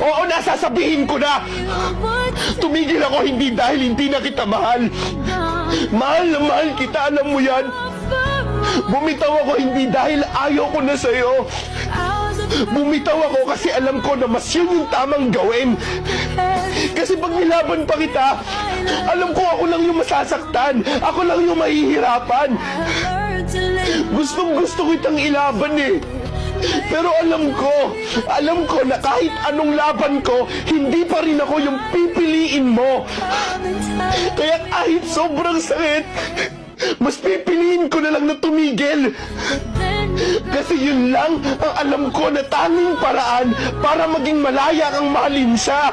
Oo, nasasabihin ko na! Tumigil ako hindi dahil hindi na kita mahal. Mahal na mahal kita, alam mo yan. Bumitaw ako hindi dahil ayaw ko na sa'yo. Bumitaw ako kasi alam ko na mas yun yung tamang gawin. Kasi pag nilaban pa kita, alam ko ako lang yung masasaktan. Ako lang yung mahihirapan. Gustong gusto kitang ilaban eh. Pero alam ko na kahit anong laban ko, hindi pa rin ako yung pipiliin mo. Kaya kahit sobrang sakit, mas pipiliin ko na lang na tumigil. Kasi yun lang ang alam ko na tanging paraan para maging malaya kang mahalin siya.